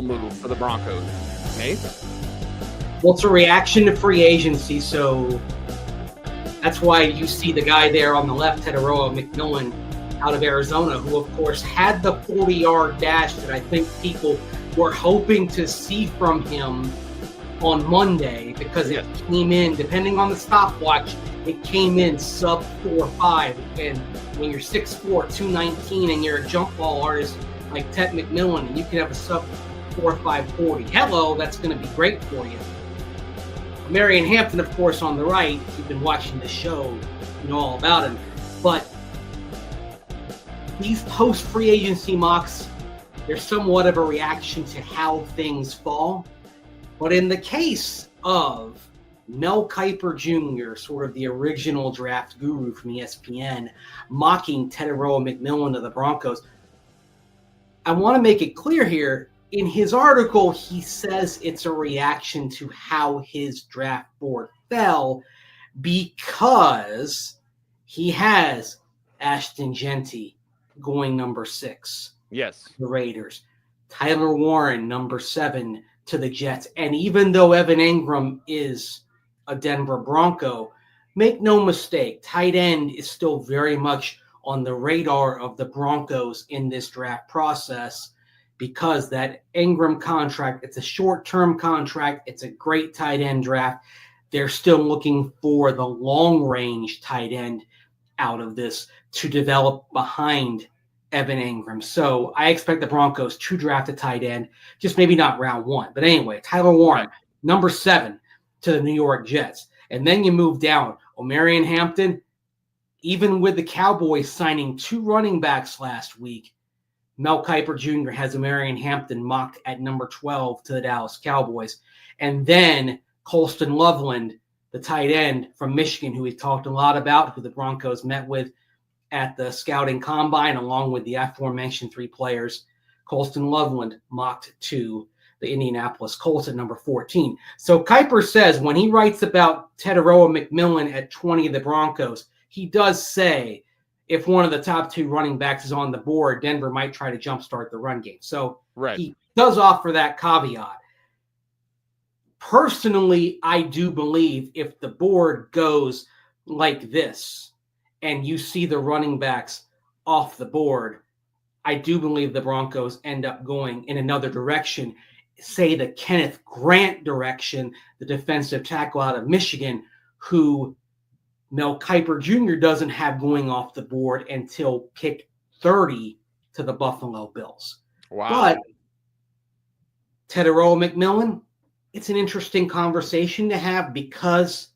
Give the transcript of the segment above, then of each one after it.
move for the Broncos. Nate? Well, it's a reaction to free agency, so that's why you see the guy there on the left, Teteroa McMillan, out of Arizona, who, of course, had the 40-yard dash that I think people were hoping to see from him on Monday, because it came in, depending on the stopwatch, it came in sub 4.5. And when you're 6'4", 219, and you're a jump ball artist like Tet McMillan, and you can have a sub 4.5 40. Hello, that's going to be great for you. Marion Hampton, of course, on the right. If you've been watching the show, you know all about him. But these post-free agency mocks, they're somewhat of a reaction to how things fall. But in the case of Mel Kiper Jr., sort of the original draft guru from ESPN, mocking Teteroa McMillan of the Broncos, I want to make it clear here, in his article, he says it's a reaction to how his draft board fell because he has Ashton Genty going number 6. Yes. To the Raiders. Tyler Warren, number 7 to the Jets. And even though Evan Engram is a Denver Bronco, make no mistake, tight end is still very much on the radar of the Broncos in this draft process, because that Engram contract, it's a short-term contract. It's a great tight end draft. They're still looking for the long-range tight end out of this to develop behind Evan Engram. So I expect the Broncos to draft a tight end, just maybe not round 1. But anyway, Tyler Warren, number 7 to the New York Jets. And then you move down. Marion Hampton, even with the Cowboys signing 2 running backs last week, Mel Kiper Jr. has Marion Hampton mocked at number 12 to the Dallas Cowboys. And then Colston Loveland, the tight end from Michigan, who we've talked a lot about, who the Broncos met with at the scouting combine, along with the aforementioned 3 players. Colston Loveland mocked to the Indianapolis Colts at number 14. So Kiper says when he writes about Teteroa McMillan at 20 of the Broncos, he does say if one of the top 2 running backs is on the board, Denver might try to jumpstart the run game. So he does offer that caveat. Personally, I do believe if the board goes like this and you see the running backs off the board, I do believe the Broncos end up going in another direction, say the Kenneth Grant direction, the defensive tackle out of Michigan, who Mel Kiper Jr. doesn't have going off the board until pick 30 to the Buffalo Bills. Wow. But Teteroa McMillan, it's an interesting conversation to have because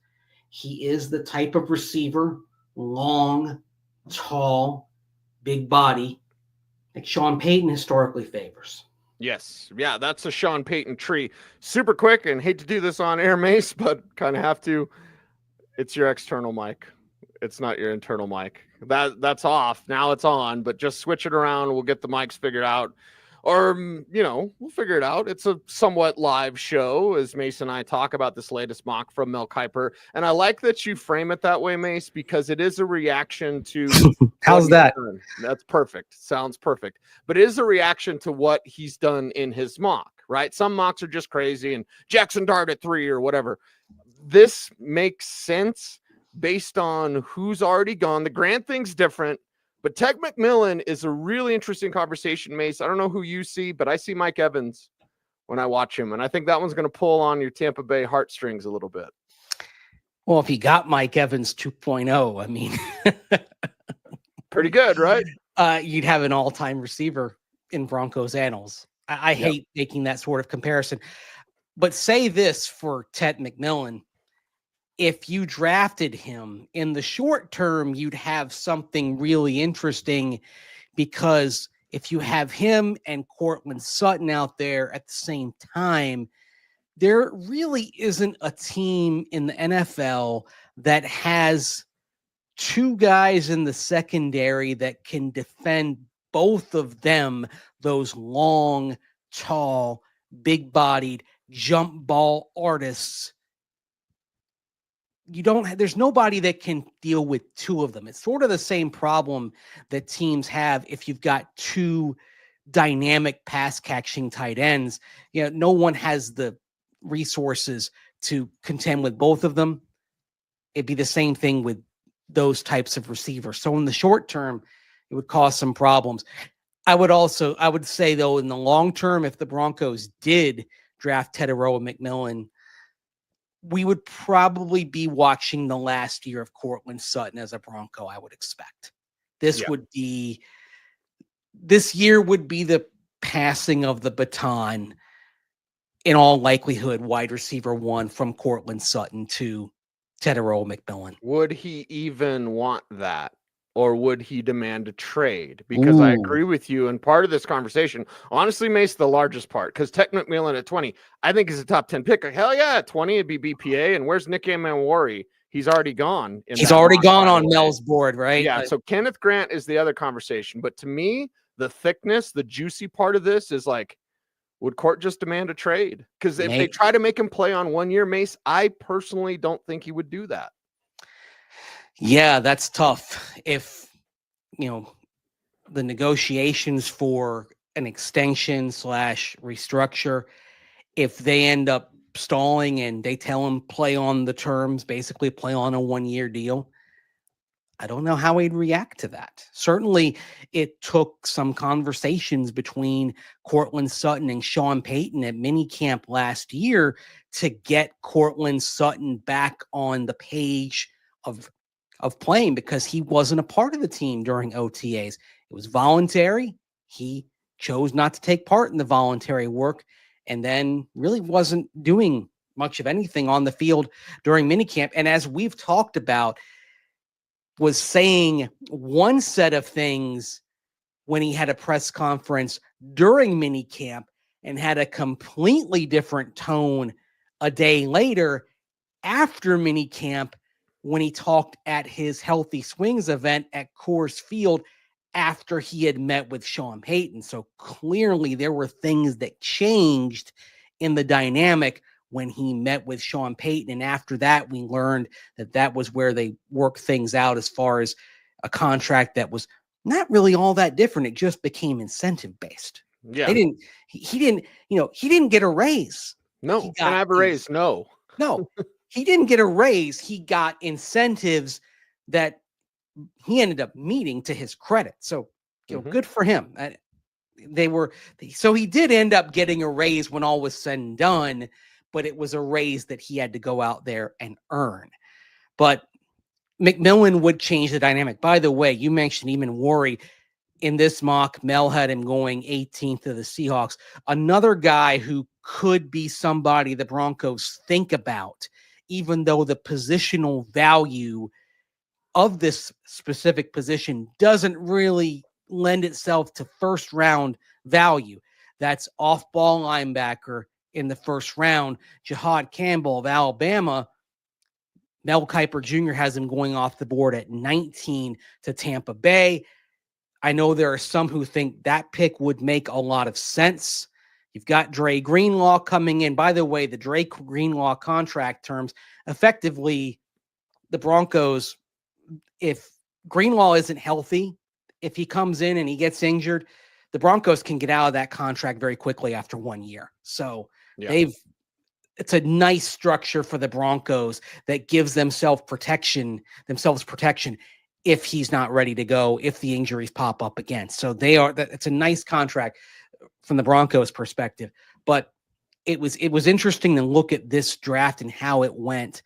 he is the type of receiver, long, tall, big body, that Sean Payton historically favors. Yes. Yeah, that's a Sean Payton tree. Super quick, and hate to do this on air, Mace, but kind of have to. It's your external mic. It's not your internal mic. That's off. Now it's on, but just switch it around. We'll get the mics figured out. Or, we'll figure it out. It's a somewhat live show as Mace and I talk about this latest mock from Mel Kiper. And I like that you frame it that way, Mace, because it is a reaction to... How's that? That's perfect. Sounds perfect. But it is a reaction to what he's done in his mock, right? Some mocks are just crazy and Jackson Dart at 3 or whatever. This makes sense based on who's already gone. The Grant thing's different, but Ted McMillan is a really interesting conversation, Mace. I don't know who you see, but I see Mike Evans when I watch him, and I think that one's going to pull on your Tampa Bay heartstrings a little bit. Well, if he got Mike Evans 2.0, I mean, pretty good, right? You'd have an all-time receiver in Broncos annals. I hate making that sort of comparison, but say this for Ted McMillan. If you drafted him in the short term, you'd have something really interesting, because if you have him and Cortland Sutton out there at the same time, there really isn't a team in the NFL that has 2 guys in the secondary that can defend both of them, those long, tall, big-bodied jump ball artists. There's nobody that can deal with 2 of them. It's sort of the same problem that teams have if you've got 2 dynamic pass catching tight ends. No one has the resources to contend with both of them. It'd be the same thing with those types of receivers. So in the short term, it would cause some problems. I would say though, in the long term, if the Broncos did draft Teteroa McMillan, we would probably be watching the last year of Cortland Sutton as a Bronco, I would expect. This year would be the passing of the baton, in all likelihood, wide receiver 1 from Cortland Sutton to Teteroa McMillan. Would he even want that? Or would he demand a trade? Because I agree with you. And part of this conversation, honestly, Mace, the largest part, because Ted McMillan at 20, I think is a top 10 pick. Hell yeah, at 20, it'd be BPA. And where's Nick Amanwari? He's already gone. He's already gone on Mel's board, right? Yeah. So Kenneth Grant is the other conversation. But to me, the thickness, the juicy part of this is like, would Court just demand a trade? Because if they try to make him play on 1 year, Mace, I personally don't think he would do that. Yeah, that's tough. If, the negotiations for an extension / restructure, if they end up stalling and they tell him play on the terms, basically play on a 1 year deal, I don't know how he'd react to that. Certainly, it took some conversations between Cortland Sutton and Sean Payton at minicamp last year to get Cortland Sutton back on the page of playing, because he wasn't a part of the team during OTAs. It was voluntary. He chose not to take part in the voluntary work, and then really wasn't doing much of anything on the field during minicamp. And as we've talked about, was saying one set of things when he had a press conference during minicamp and had a completely different tone a day later after minicamp, when he talked at his Healthy Swings event at Coors Field after he had met with Sean Payton. So clearly there were things that changed in the dynamic when he met with Sean Payton. And after that, we learned that was where they worked things out as far as a contract that was not really all that different. It just became incentive based. Yeah. He didn't get a raise. No. Can I have a raise? No. He didn't get a raise. He got incentives that he ended up meeting, to his credit. So, good for him. So he did end up getting a raise when all was said and done, but it was a raise that he had to go out there and earn. But McMillan would change the dynamic. By the way, you mentioned Amanwari. In this mock, Mel had him going 18th to the Seahawks. Another guy who could be somebody the Broncos think about, even though the positional value of this specific position doesn't really lend itself to first round value. That's off-ball linebacker in the first round. Jihad Campbell of Alabama. Mel Kiper Jr. has him going off the board at 19 to Tampa Bay. I know there are some who think that pick would make a lot of sense. You've got Dre Greenlaw coming in. By the way, the Dre Greenlaw contract terms, effectively, the Broncos, if Greenlaw isn't healthy, if he comes in and he gets injured, the Broncos can get out of that contract very quickly after 1 year. So it's a nice structure for the Broncos that gives themselves protection if he's not ready to go, if the injuries pop up again. So it's a nice contract from the Broncos perspective. But it was interesting to look at this draft and how it went.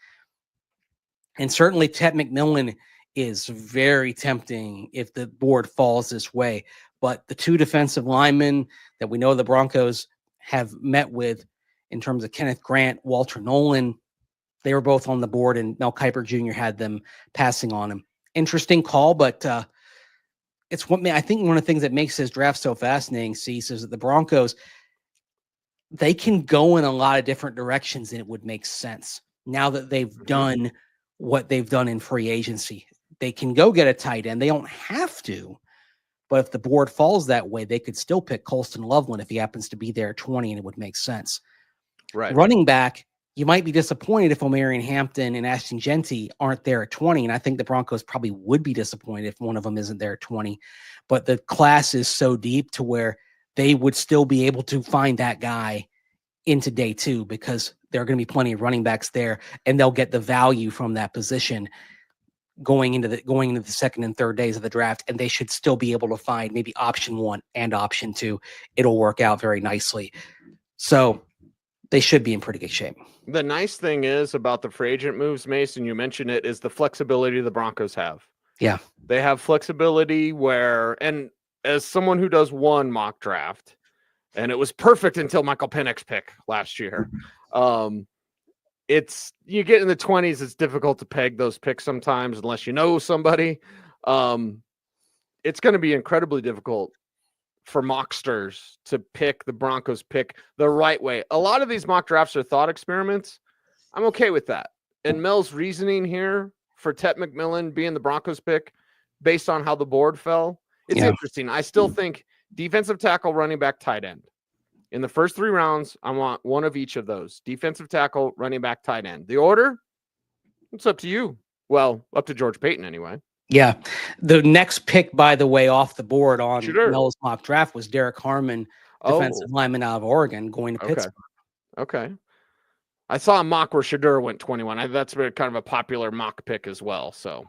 And certainly Ted McMillan is very tempting if the board falls this way. But the two defensive linemen that we know the Broncos have met with in terms of Kenneth Grant, Walter Nolan, they were both on the board, and Mel Kiper Jr. had them passing on him. Interesting call, but it's I think one of the things that makes this draft so fascinating, Cease, is that the Broncos, they can go in a lot of different directions and it would make sense now that they've done what they've done in free agency. They can go get a tight end. They don't have to, but if the board falls that way, they could still pick Colston Loveland if he happens to be there at 20, and it would make sense. Right. Running back, you might be disappointed if Omarion Hampton and Ashton Genty aren't there at 20. And I think the Broncos probably would be disappointed if one of them isn't there at 20. But the class is so deep to where they would still be able to find that guy into day 2 because there are going to be plenty of running backs there, and they'll get the value from that position going into the second and third days of the draft, and they should still be able to find maybe option 1 and option 2. It'll work out very nicely. So they should be in pretty good shape. The nice thing is about the free agent moves, Mason, you mentioned it, is the flexibility the Broncos have. Yeah. They have flexibility where, and as someone who does one mock draft, and it was perfect until Michael Penix's pick last year. It's you get in the 20s, it's difficult to peg those picks sometimes unless you know somebody. It's going to be incredibly difficult for mocksters to pick the Broncos pick the right way. A lot of these mock drafts are thought experiments. I'm okay with that. And Mel's reasoning here for Tet McMillan being the Broncos pick based on how the board fell, it's interesting. I still think defensive tackle, running back, tight end. In the first 3 rounds, I want one of each of those. Defensive tackle, running back, tight end. The order, it's up to you. Well, up to George Paton anyway. Yeah. The next pick, by the way, off the board on Mel's mock draft was Derek Harmon, defensive lineman out of Oregon, going to Pittsburgh. Okay. I saw a mock where Shedeur went 21. That's been kind of a popular mock pick as well. So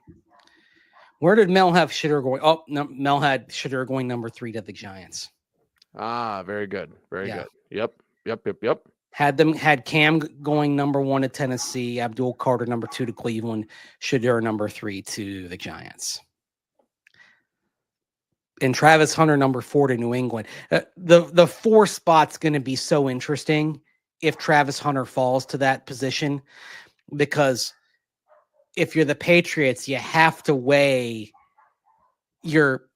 where did Mel have Shedeur going? Oh, no, Mel had Shedeur going number 3 to the Giants. Ah, very good. Very good. Yep. Had Cam going number 1 to Tennessee, Abdul Carter number 2 to Cleveland, Shedeur number 3 to the Giants. And Travis Hunter number 4 to New England. The 4 spot's going to be so interesting if Travis Hunter falls to that position, because if you're the Patriots, you have to weigh your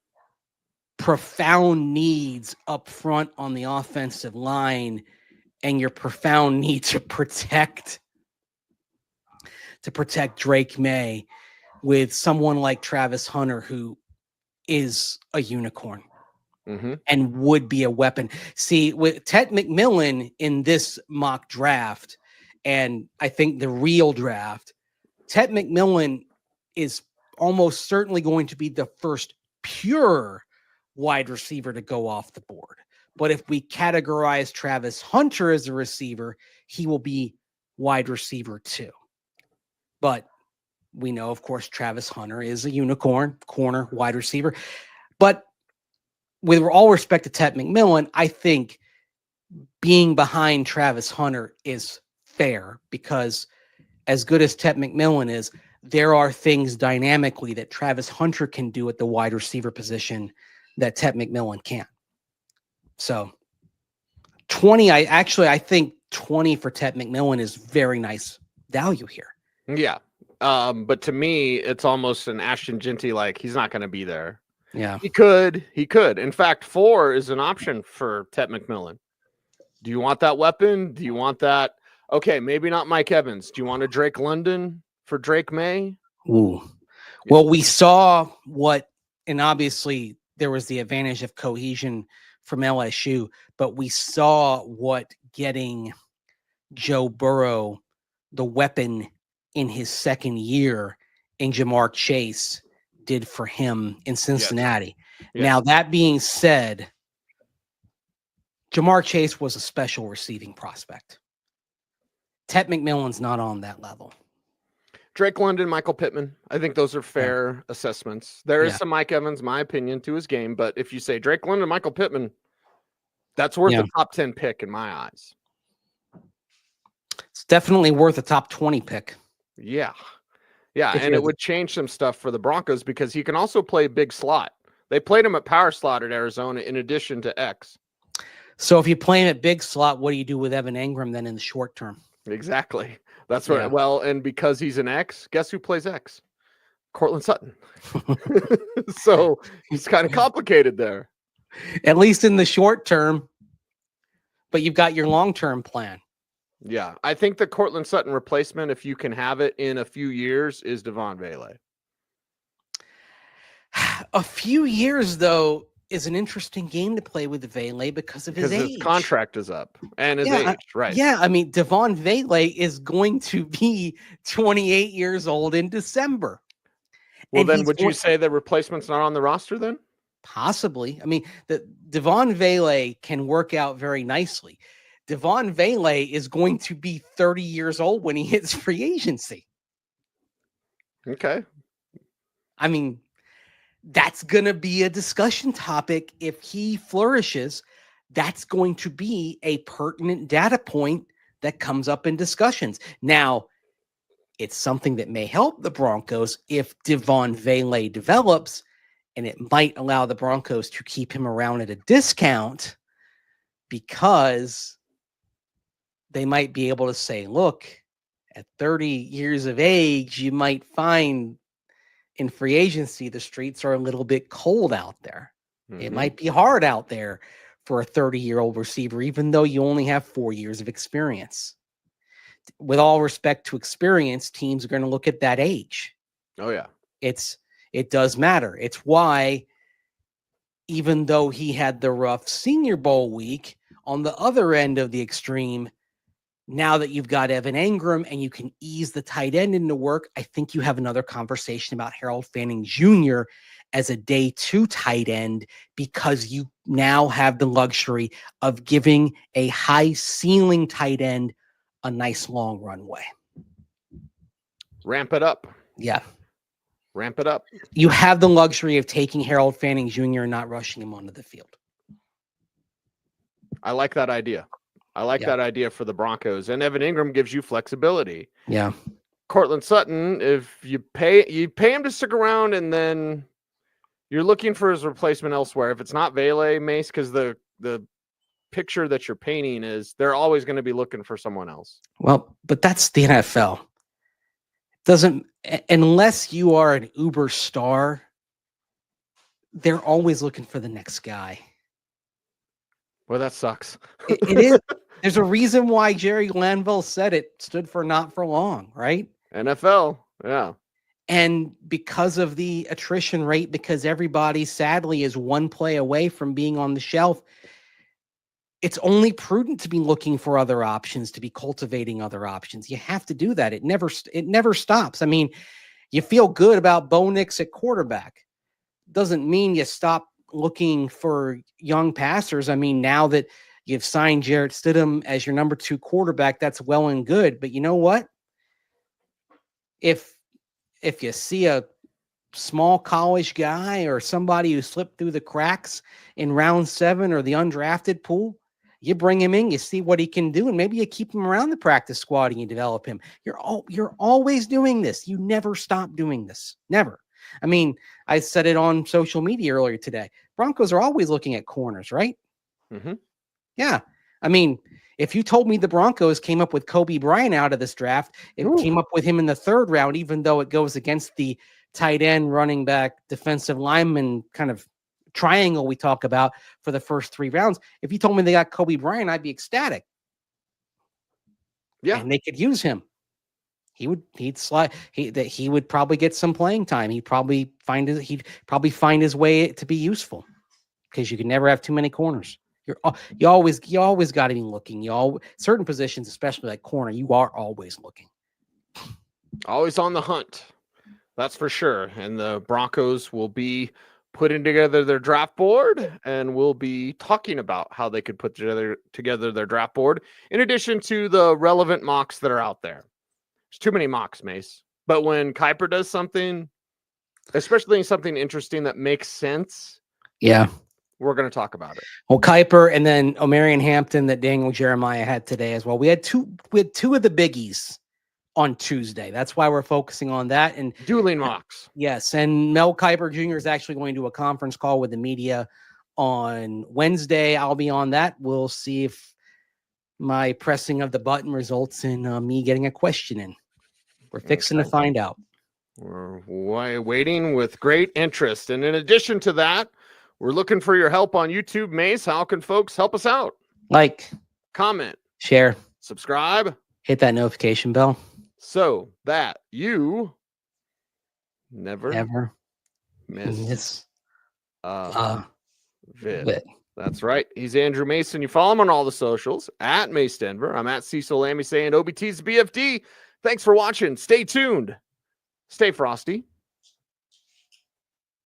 profound needs up front on the offensive line and your profound need to protect Drake May with someone like Travis Hunter, who is a unicorn and would be a weapon. See, with Tet McMillan in this mock draft, and I think the real draft, Tet McMillan is almost certainly going to be the first pure wide receiver to go off the board. But if we categorize Travis Hunter as a receiver, he will be wide receiver 2. But we know, of course, Travis Hunter is a unicorn, corner, wide receiver. But with all respect to Tet McMillan, I think being behind Travis Hunter is fair, because as good as Tet McMillan is, there are things dynamically that Travis Hunter can do at the wide receiver position that Tet McMillan can't. So 20, I think 20 for Tet McMillan is very nice value here. Yeah. But to me, it's almost an Ashton Genty, like he's not going to be there. Yeah. He could. In fact, 4 is an option for Tet McMillan. Do you want that weapon? Do you want that? Okay, maybe not Mike Evans. Do you want a Drake London for Drake May? Ooh. Well, we saw and obviously there was the advantage of cohesion from LSU, but we saw what getting Joe Burrow, the weapon in his second year in Jamar Chase, did for him in Cincinnati. Yes. Now, that being said, Jamar Chase was a special receiving prospect. Tet McMillan's not on that level. Drake London, Michael Pittman. I think those are fair assessments. There is some Mike Evans, my opinion, to his game. But if you say Drake London, Michael Pittman, that's worth a top 10 pick in my eyes. It's definitely worth a top 20 pick. Yeah. And it would change some stuff for the Broncos because he can also play big slot. They played him at power slot at Arizona in addition to X. So if you play him at big slot, what do you do with Evan Engram then in the short term? Exactly. That's right. Well, and because he's an X, guess who plays X? Cortland Sutton. So he's kind of complicated there. At least in the short term. But you've got your long-term plan. Yeah. I think the Cortland Sutton replacement, if you can have it in a few years, is Devon Vele. A few years, though, is an interesting game to play with Vele because of his age. His contract is up and his age, right? Yeah, I mean, Devon Vele is going to be 28 years old in December. Well, then would you say the replacement's not on the roster then? Possibly. I mean, the Devon Vele can work out very nicely. Devon Vele is going to be 30 years old when he hits free agency. Okay. I mean, that's going to be a discussion topic. If he flourishes, that's going to be a pertinent data point that comes up in discussions. Now, it's something that may help the Broncos if Devon Vele develops, and it might allow the Broncos to keep him around at a discount because they might be able to say, look, at 30 years of age, you might find in free agency, the streets are a little bit cold out there. Mm-hmm. It might be hard out there for a 30-year-old receiver, even though you only have 4 years of experience. With all respect to experience, teams are going to look at that age. Oh, yeah. It does matter. It's why, even though he had the rough Senior Bowl week, on the other end of the extreme, now that you've got Evan Engram and you can ease the tight end into work, I think you have another conversation about Harold Fanning Jr. as a day 2 tight end, because you now have the luxury of giving a high ceiling tight end a nice long runway. Ramp it up. Yeah. Ramp it up. You have the luxury of taking Harold Fanning Jr. and not rushing him onto the field. I like that idea. I like that idea for the Broncos. And Evan Engram gives you flexibility. Yeah. Cortland Sutton, if you pay him to stick around, and then you're looking for his replacement elsewhere. If it's not Vele, Mace, because the picture that you're painting is they're always going to be looking for someone else. Well, but that's the NFL. Doesn't, unless you are an uber star, they're always looking for the next guy. Well, that sucks. It is. There's a reason why Jerry Glanville said it stood for not for long, right? NFL. Yeah. And because of the attrition rate, because everybody sadly is one play away from being on the shelf, it's only prudent to be looking for other options, to be cultivating other options. You have to do that. It never stops. I mean, you feel good about Bo Nix at quarterback. Doesn't mean you stop looking for young passers. I mean, now that you've signed Jarrett Stidham as your number 2 quarterback, that's well and good. But you know what? If you see a small college guy or somebody who slipped through the cracks in round 7 or the undrafted pool, you bring him in, you see what he can do, and maybe you keep him around the practice squad and you develop him. You're always doing this. You never stop doing this. Never. I mean, I said it on social media earlier today. Broncos are always looking at corners, right? Mm-hmm. Yeah. I mean, if you told me the Broncos came up with Kobe Bryant out of this draft, it came up with him in the 3rd round, even though it goes against the tight end, running back, defensive lineman kind of triangle we talk about for the first 3 rounds. If you told me they got Kobe Bryant, I'd be ecstatic. Yeah. And they could use him. He would probably get some playing time. He'd probably find his way to be useful, because you can never have too many corners. You always got to be looking. Certain positions, especially like corner, you are always looking. Always on the hunt. That's for sure. And the Broncos will be putting together their draft board, and we'll be talking about how they could put together their draft board, in addition to the relevant mocks that are out there. There's too many mocks, Mace. But when Kiper does something, especially something interesting that makes sense, yeah, we're going to talk about it. Well, Kiper and then Omarion Hampton that Daniel Jeremiah had today as well. We had two of the biggies on Tuesday. That's why we're focusing on that. And dueling mocks. Yes. And Mel Kiper Jr. is actually going to a conference call with the media on Wednesday. I'll be on that. We'll see if my pressing of the button results in me getting a question in. We're fixing to find out. We're waiting with great interest. And in addition to that, we're looking for your help on YouTube. Mace, how can folks help us out? Like, comment, share, subscribe, hit that notification bell, so that you never miss vid. That's right. He's Andrew Mason. You follow him on all the socials at Mace Denver. I'm at Cecil Lammy saying OBT's BFD. Thanks for watching. Stay tuned. Stay frosty.